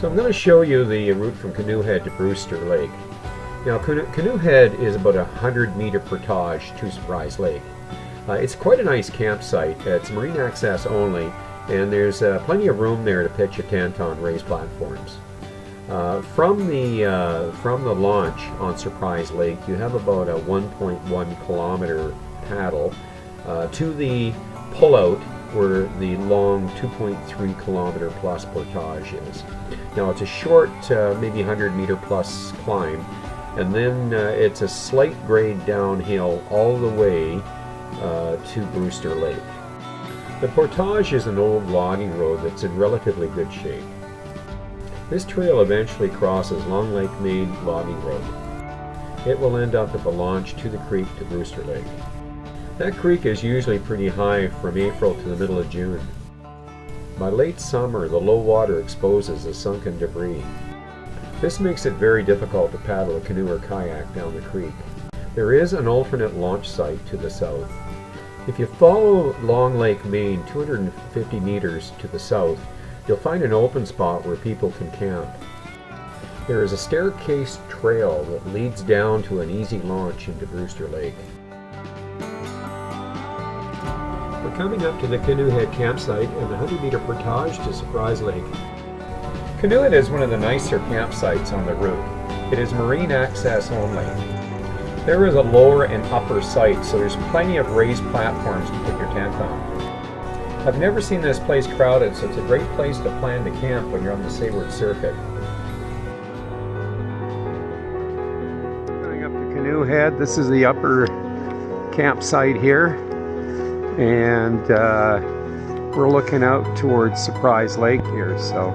So I'm going to show you the route from Canoe Head to Brewster Lake. Now Canoe Head is about a 100-meter portage to Surprise Lake. It's quite a nice campsite. It's marine access only, and there's plenty of room there to pitch a tent on raised platforms. From the launch on Surprise Lake, you have about a 1.1 kilometer paddle to the pullout where the long 2.3 kilometer plus portage is. Now it's a short, maybe 100-meter plus climb, and then it's a slight grade downhill all the way to Brewster Lake. The portage is an old logging road that's in relatively good shape. This trail eventually crosses Long Lake Main Logging Road. It will end up at the launch to the creek to Brewster Lake. That creek is usually pretty high from April to the middle of June. By late summer, the low water exposes the sunken debris. This makes it very difficult to paddle a canoe or kayak down the creek. There is an alternate launch site to the south. If you follow Long Lake Main 250 meters to the south, you'll find an open spot where people can camp. There is a staircase trail that leads down to an easy launch into Brewster Lake. We're coming up to the Canoe Head campsite and the 100-meter portage to Surprise Lake. Canoe Head is one of the nicer campsites on the route. It is marine access only. There is a lower and upper site, so there's plenty of raised platforms to put your tent on. I've never seen this place crowded, so it's a great place to plan to camp when you're on the Sayward circuit. Going up to Canoe Head, this is the upper campsite here, and we're looking out towards Surprise Lake here. So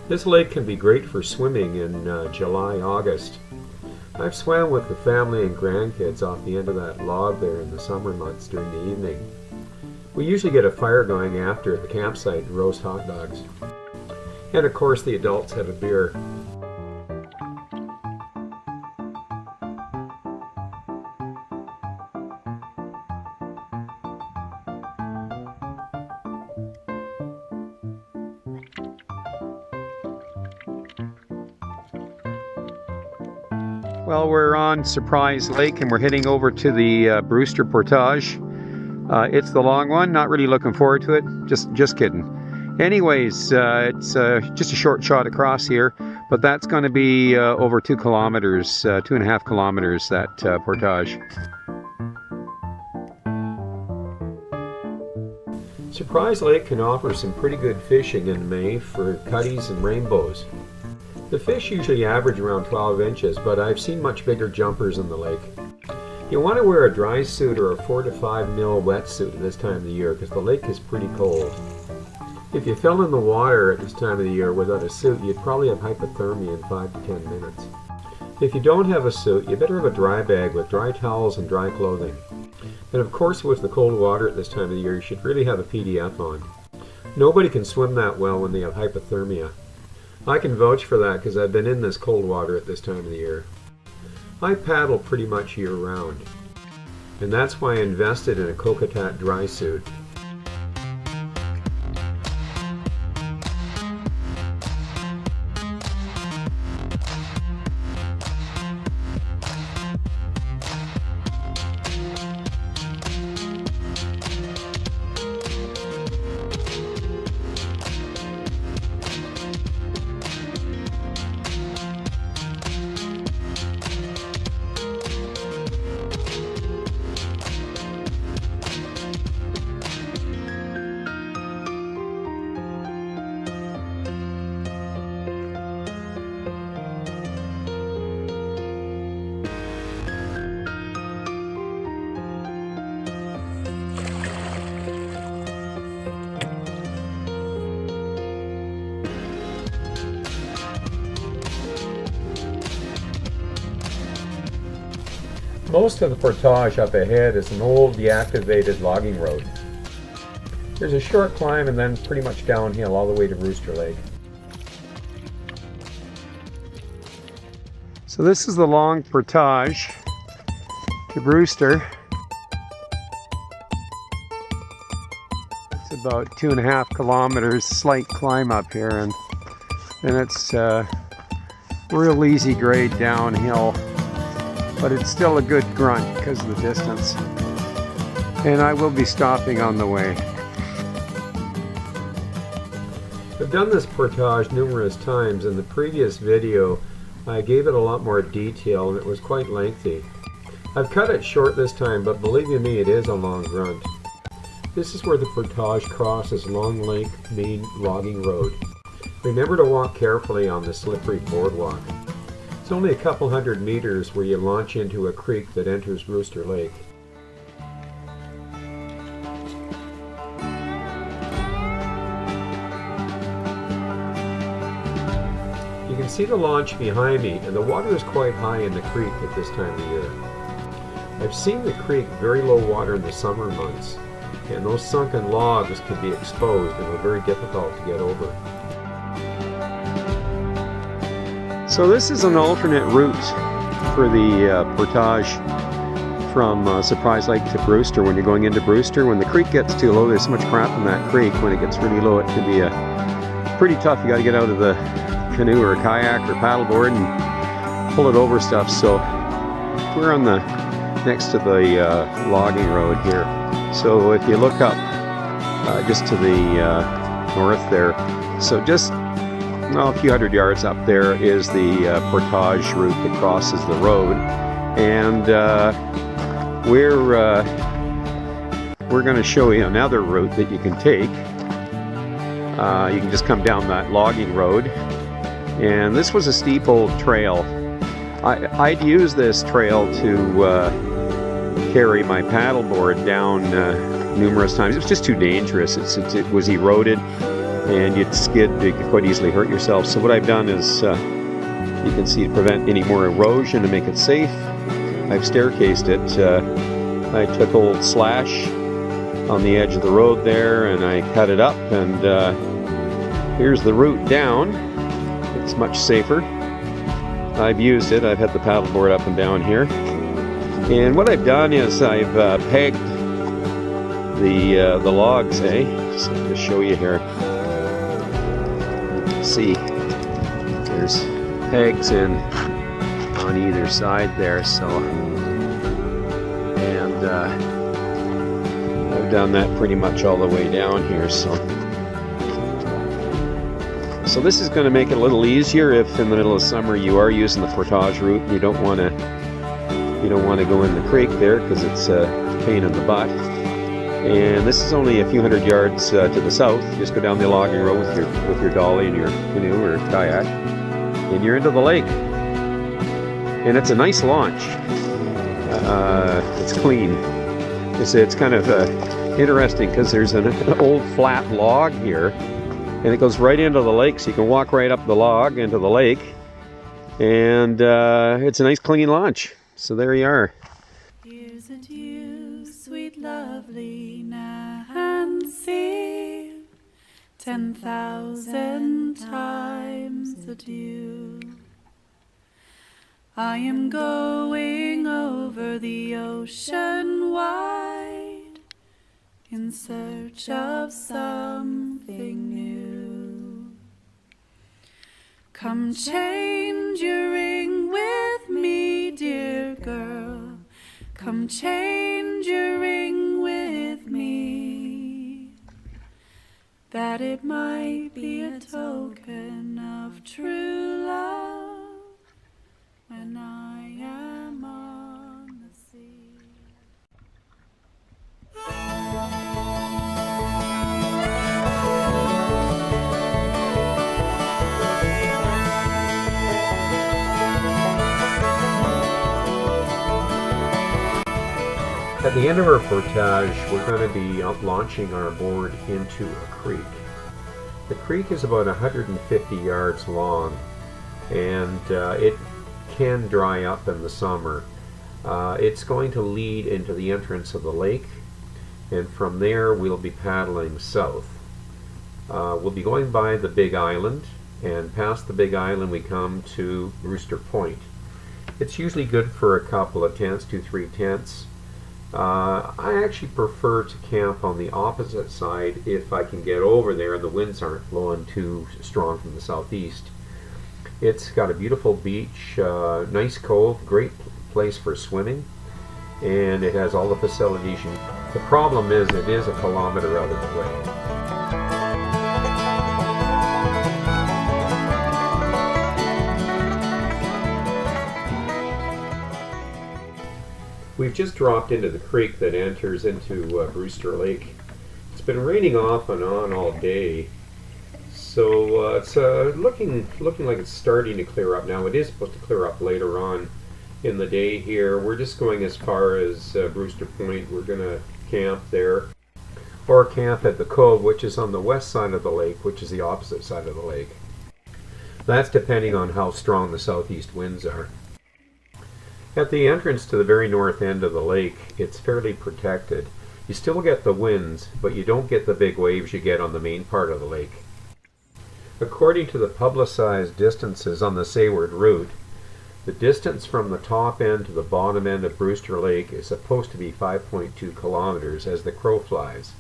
this lake can be great for swimming in July, August. I've swam with the family and grandkids off the end of that log there in the summer months during the evening. We usually get a fire going after at the campsite and roast hot dogs. And of course the adults have a beer. Well, we're on Surprise Lake and we're heading over to the Brewster Portage. It's the long one, not really looking forward to it, just kidding. Anyways, it's just a short shot across here, but that's going to be over 2 kilometers, 2.5 kilometers, that portage. Surprise Lake can offer some pretty good fishing in May for cutties and rainbows. The fish usually average around 12 inches, but I've seen much bigger jumpers in the lake. You want to wear a dry suit or a 4 to 5 mil wetsuit at this time of the year because the lake is pretty cold. If you fell in the water at this time of the year without a suit, you'd probably have hypothermia in 5 to 10 minutes. If you don't have a suit, you better have a dry bag with dry towels and dry clothing. And of course, with the cold water at this time of the year, you should really have a PDF on. Nobody can swim that well when they have hypothermia. I can vouch for that because I've been in this cold water at this time of the year. I paddle pretty much year round, and that's why I invested in a Kokatat dry suit. Most of the portage up ahead is an old deactivated logging road. There's a short climb and then pretty much downhill all the way to Brewster Lake. So this is the long portage to Brewster. It's about 2.5 kilometers, slight climb up here, and then it's real easy grade downhill, but it's still a good grunt because of the distance. And I will be stopping on the way. I've done this portage numerous times. In the previous video I gave it a lot more detail and it was quite lengthy. I've cut it short this time, but believe you me, it is a long grunt. This is where the portage crosses Long Lake Main Logging Road. Remember to walk carefully on the slippery boardwalk. It's only a couple hundred meters where you launch into a creek that enters Brewster Lake. You can see the launch behind me, and the water is quite high in the creek at this time of year. I've seen the creek very low water in the summer months, and those sunken logs can be exposed and are very difficult to get over. So this is an alternate route for the portage from Surprise Lake to Brewster. When you're going into Brewster, when the creek gets too low, there's so much crap in that creek. When it gets really low, it can be pretty tough. You got to get out of the canoe or a kayak or paddleboard and pull it over stuff. So we're on the next to the logging road here. So if you look up just to the north there, so just a few hundred yards up there is the portage route that crosses the road, and we're going to show you another route that you can take. You can just come down that logging road, and this was a steep old trail. I'd use this trail to carry my paddleboard down numerous times. It was just too dangerous. It was eroded, and you'd skid, you could quite easily hurt yourself. So what I've done is, you can see, to prevent any more erosion, to make it safe, I've staircased it. I took old slash on the edge of the road there, and I cut it up, and here's the route down. It's much safer. I've used it. I've had the paddleboard up and down here. And what I've done is I've pegged the logs, so I'll just show you here. See, there's pegs in on either side there, so, and I've done that pretty much all the way down here. So this is going to make it a little easier if in the middle of summer you are using the portage route and you don't want to go in the creek there because it's a pain in the butt. And this is only a few hundred yards to the south. You just go down the logging road with your dolly and your canoe or kayak, and you're into the lake. And it's a nice launch. It's clean. It's kind of interesting because there's an old flat log here, and it goes right into the lake, so you can walk right up the log into the lake, and it's a nice clean launch. So there you are. Here's a dew, sweet lovely Nancy, 10,000 times adieu. I am going over the ocean wide in search of something new. Come change your ring with me, dear girl. Come change your ring with me, that it might be a token of true love when I am on the sea. At the end of our portage, we're going to be launching our board into a creek. The creek is about 150 yards long, and it can dry up in the summer. It's going to lead into the entrance of the lake, and from there we'll be paddling south. We'll be going by the Big Island, and past the Big Island we come to Brewster Point. It's usually good for a couple of tents, 2-3 tents. I actually prefer to camp on the opposite side if I can get over there and the winds aren't blowing too strong from the southeast. It's got a beautiful beach, nice cove, great place for swimming, and it has all the facilities. The problem is it is a kilometer out of the way. We've just dropped into the creek that enters into Brewster Lake. It's been raining off and on all day, so it's looking like it's starting to clear up now. It is supposed to clear up later on in the day here. We're just going as far as Brewster Point. We're going to camp there, or camp at the cove, which is on the west side of the lake, which is the opposite side of the lake. That's depending on how strong the southeast winds are. At the entrance to the very north end of the lake, it's fairly protected. You still get the winds, but you don't get the big waves you get on the main part of the lake. According to the publicized distances on the Sayward route, the distance from the top end to the bottom end of Brewster Lake is supposed to be 5.2 kilometers as the crow flies.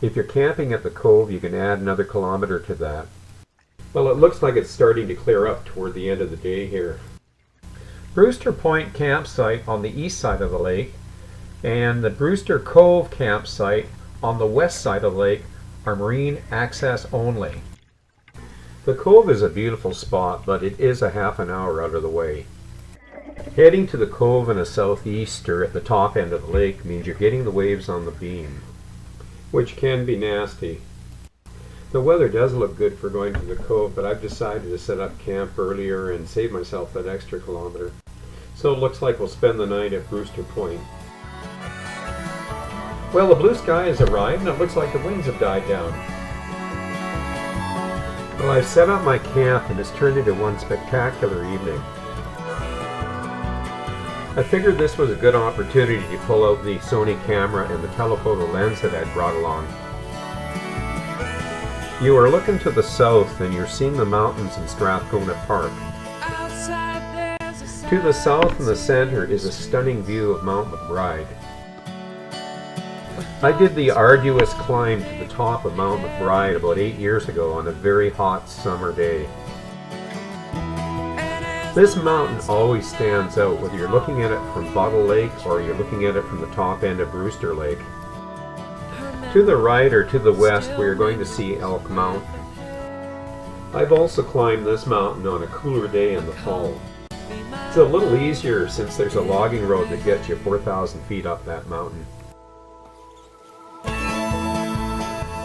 If you're camping at the cove, you can add another kilometer to that. Well, it looks like it's starting to clear up toward the end of the day here. Brewster Point campsite on the east side of the lake and the Brewster Cove campsite on the west side of the lake are marine access only. The cove is a beautiful spot, but it is a half an hour out of the way. Heading to the cove in a southeaster at the top end of the lake means you're getting the waves on the beam, which can be nasty. The weather does look good for going to the cove, but I've decided to set up camp earlier and save myself that extra kilometer. So it looks like we'll spend the night at Brewster Point. Well, the blue sky has arrived and it looks like the winds have died down. Well, I've set up my camp and it's turned into one spectacular evening. I figured this was a good opportunity to pull out the Sony camera and the telephoto lens that I'd brought along. You are looking to the south and you're seeing the mountains in Strathcona Park. To the south in the center is a stunning view of Mount McBride. I did the arduous climb to the top of Mount McBride about 8 years ago on a very hot summer day. This mountain always stands out whether you're looking at it from Bottle Lake or you're looking at it from the top end of Brewster Lake. To the right or to the west we are going to see Elk Mountain. I've also climbed this mountain on a cooler day in the fall. It's a little easier since there's a logging road that gets you 4,000 feet up that mountain.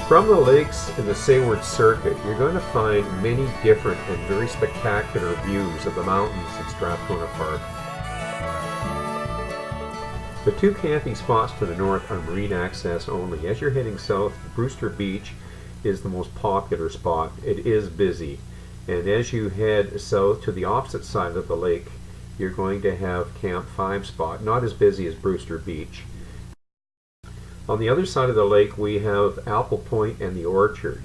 From the lakes in the Sayward circuit, you're going to find many different and very spectacular views of the mountains in Strathcona Park. The two camping spots to the north are marine access only. As you're heading south, Brewster Beach is the most popular spot. It is busy. And as you head south to the opposite side of the lake, you're going to have Camp 5 spot, not as busy as Brewster Beach. On the other side of the lake we have Apple Point and the Orchard,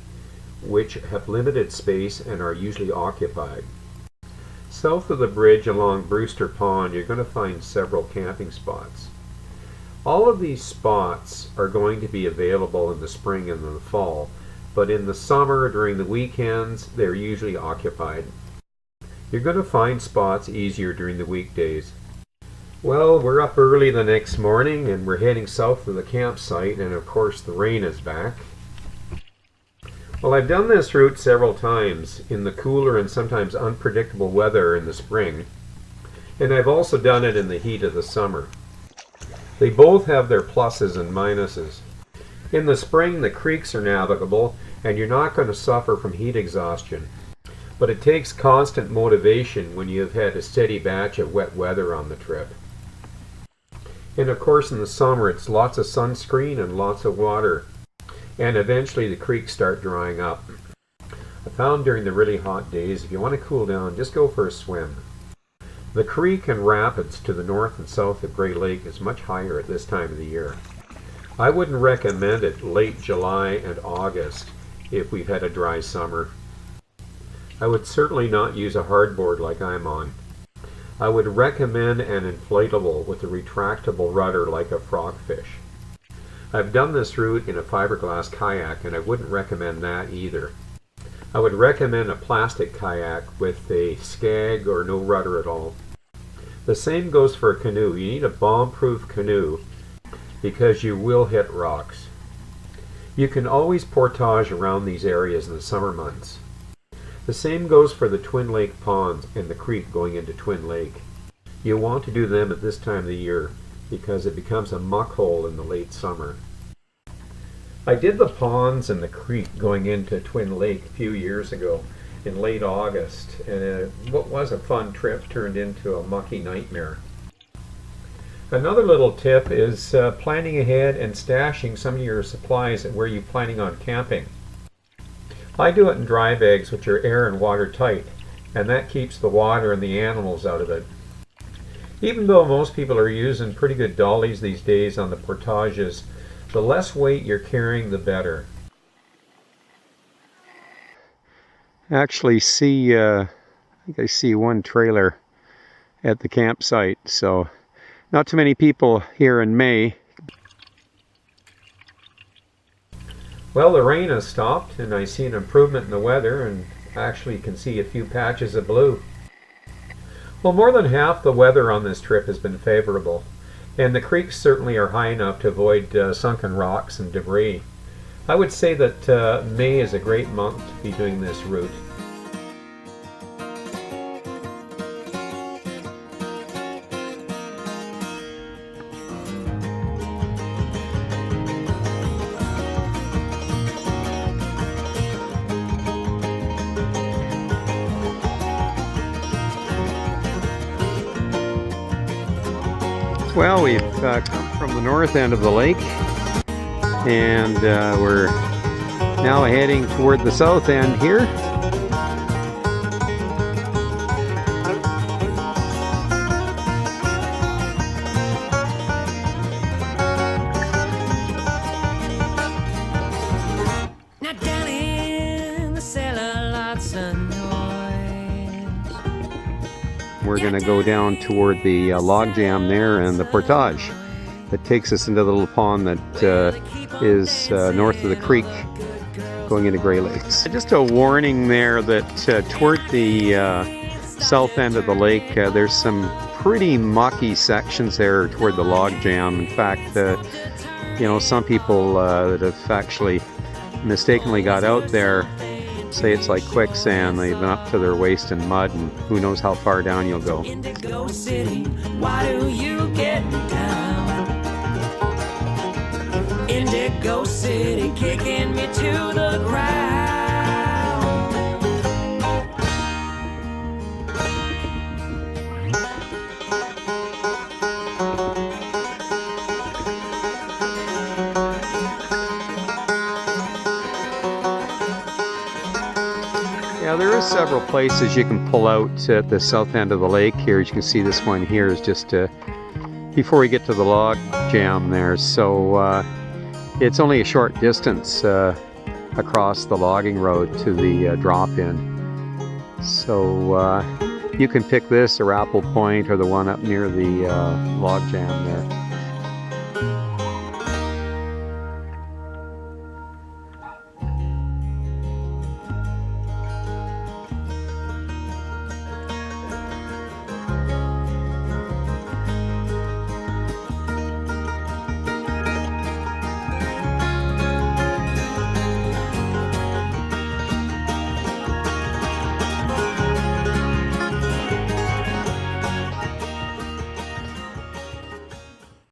which have limited space and are usually occupied. South of the bridge along Brewster Pond, you're going to find several camping spots. All of these spots are going to be available in the spring and the fall, but in the summer, during the weekends, they're usually occupied. You're going to find spots easier during the weekdays. Well, we're up early the next morning and we're heading south to the campsite, and of course the rain is back. Well, I've done this route several times in the cooler and sometimes unpredictable weather in the spring, and I've also done it in the heat of the summer. They both have their pluses and minuses. In the spring, the creeks are navigable and you're not going to suffer from heat exhaustion. But it takes constant motivation when you've had a steady batch of wet weather on the trip. And of course in the summer it's lots of sunscreen and lots of water. And eventually the creeks start drying up. I found during the really hot days, if you want to cool down, just go for a swim. The creek and rapids to the north and south of Grey Lake is much higher at this time of the year. I wouldn't recommend it late July and August if we've had a dry summer. I would certainly not use a hardboard like I'm on. I would recommend an inflatable with a retractable rudder like a frogfish. I've done this route in a fiberglass kayak and I wouldn't recommend that either. I would recommend a plastic kayak with a skag or no rudder at all. The same goes for a canoe. You need a bomb-proof canoe because you will hit rocks. You can always portage around these areas in the summer months. The same goes for the Twin Lake ponds and the creek going into Twin Lake. You'll want to do them at this time of the year because it becomes a muck hole in the late summer. I did the ponds and the creek going into Twin Lake a few years ago in late August, and what was a fun trip turned into a mucky nightmare. Another little tip is planning ahead and stashing some of your supplies at where you're planning on camping. I do it in dry bags which are air and water tight, and that keeps the water and the animals out of it. Even though most people are using pretty good dollies these days on the portages, the less weight you're carrying, the better. Actually I think I see one trailer at the campsite, so not too many people here in May. Well, the rain has stopped and I see an improvement in the weather and actually can see a few patches of blue. Well, more than half the weather on this trip has been favorable, and the creeks certainly are high enough to avoid sunken rocks and debris. I would say that May is a great month to be doing this route. Well, we've come from the north end of the lake, and we're now heading toward the south end here. Now down in the cellar, lots of noise. We're going to go down toward the log jam there and the portage that takes us into the little pond that is north of the creek going into Grey Lakes. Just a warning there that toward the south end of the lake there's some pretty mucky sections there toward the log jam. In fact, you know, some people that have actually mistakenly got out there say it's like quicksand. They've been up to their waist in mud, and who knows how far down you'll go. Indigo City, why do you get down? Indigo City, kicking me to the ground. Yeah, there are several places you can pull out at the south end of the lake here. As you can see, this one here is just before we get to the log jam there. So it's only a short distance across the logging road to the drop-in. So you can pick this or Apple Point or the one up near the log jam there.